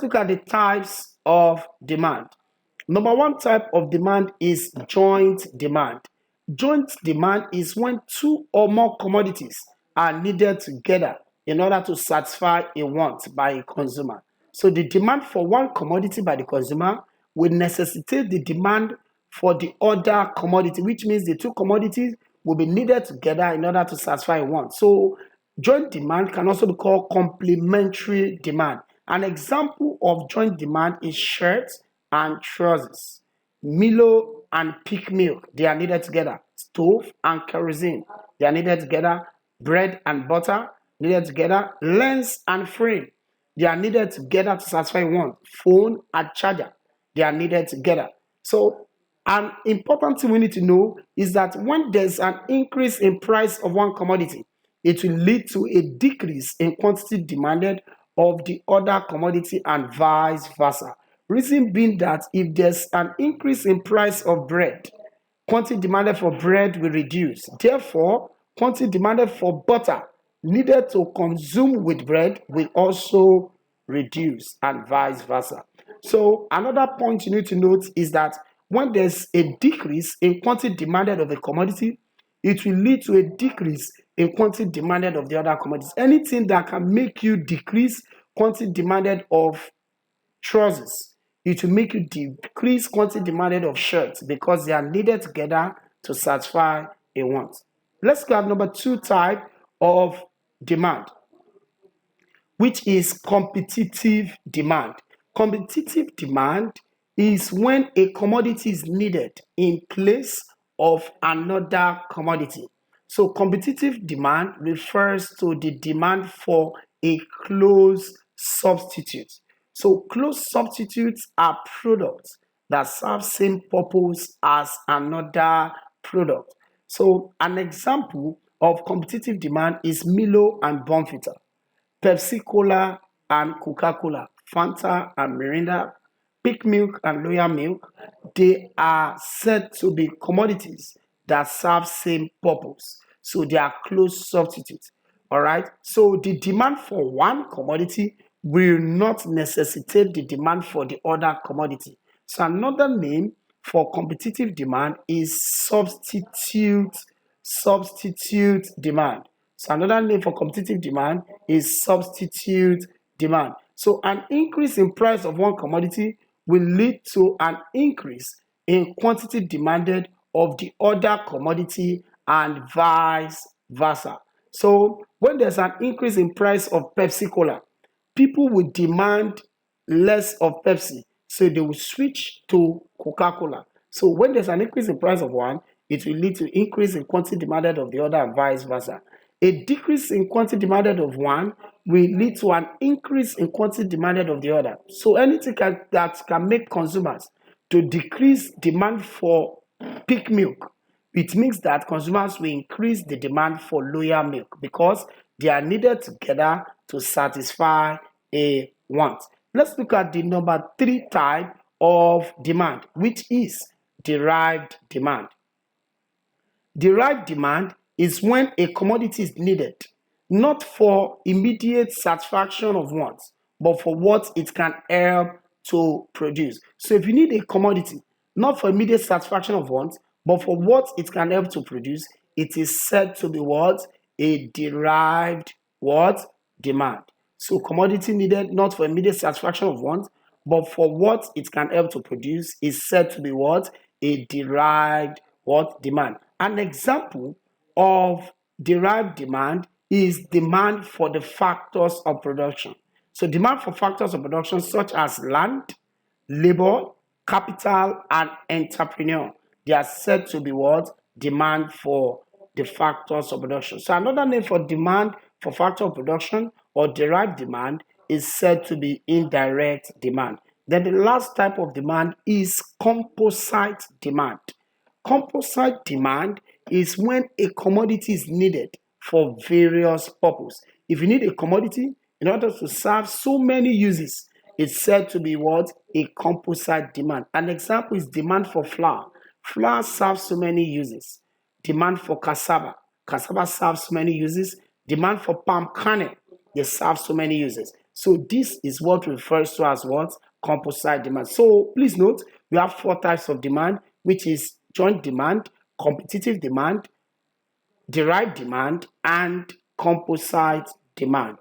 Let's look at the types of demand. Number one type of demand is joint demand. Joint demand is when two or more commodities are needed together in order to satisfy a want by a consumer. So the demand for one commodity by the consumer will necessitate the demand for the other commodity, which means the two commodities will be needed together in order to satisfy a want. So joint demand can also be called complementary demand. An example of joint demand is shirts and trousers. Milo and peak milk, they are needed together. Stove and kerosene, they are needed together. Bread and butter, needed together. Lens and frame, they are needed together to satisfy one. Phone and charger, they are needed together. So an important thing we need to know is that when there's an increase in price of one commodity, it will lead to a decrease in quantity demanded of the other commodity and vice versa. Reason being that if there's an increase in price of bread, quantity demanded for bread will reduce. Therefore, quantity demanded for butter needed to consume with bread will also reduce and vice versa. So another point you need to note is that when there's a decrease in quantity demanded of a commodity, it will lead to a decrease in quantity demanded of the other commodities. Anything that can make you decrease quantity demanded of trousers, it will make you decrease quantity demanded of shirts because they are needed together to satisfy a want. Let's go at number two type of demand, which is competitive demand. Competitive demand is when a commodity is needed in place of another commodity. So competitive demand refers to the demand for a close substitute. So close substitutes are products that serve same purpose as another product. So an example of competitive demand is Milo and Bonfita, Pepsi Cola and Coca-Cola, Fanta and Mirinda, Peak Milk and Loyal Milk. They are said to be commodities that serve same purpose. So they are close substitutes. All right. So the demand for one commodity will not necessitate the demand for the other commodity. So another name for competitive demand is substitute demand. So another name for competitive demand is substitute demand. So an increase in price of one commodity will lead to an increase in quantity demanded of the other commodity and vice versa. So when there's an increase in price of Pepsi Cola, people will demand less of Pepsi, so they will switch to Coca-Cola. So when there's an increase in price of one, it will lead to increase in quantity demanded of the other and vice versa. A decrease in quantity demanded of one will lead to an increase in quantity demanded of the other. So anything that can make consumers to decrease demand for peak milk, it means that consumers will increase the demand for loyal milk because they are needed together to satisfy a want. Let's look at the number three type of demand, which is derived demand. Derived demand is when a commodity is needed, not for immediate satisfaction of wants, but for what it can help to produce. So if you need a commodity, not for immediate satisfaction of wants, but for what it can help to produce, it is said to be what? A derived what? Demand. So commodity needed not for immediate satisfaction of wants, but for what it can help to produce is said to be what? A derived what? Demand. An example of derived demand is demand for the factors of production. So demand for factors of production such as land, labor, capital, and entrepreneur. They are said to be what? Demand for the factors of production. So another name for demand for factor of production or derived demand is said to be indirect demand. Then the last type of demand is composite demand. Composite demand is when a commodity is needed for various purposes. If you need a commodity in order to serve so many uses, it's said to be what? A composite demand. An example is demand for flour. Flour serves so many uses. Demand for cassava. Cassava serves so many uses. Demand for palm kernel. They serve so many uses. So this is what refers to as what? Composite demand. So please note, we have four types of demand, which is joint demand, competitive demand, derived demand, and composite demand.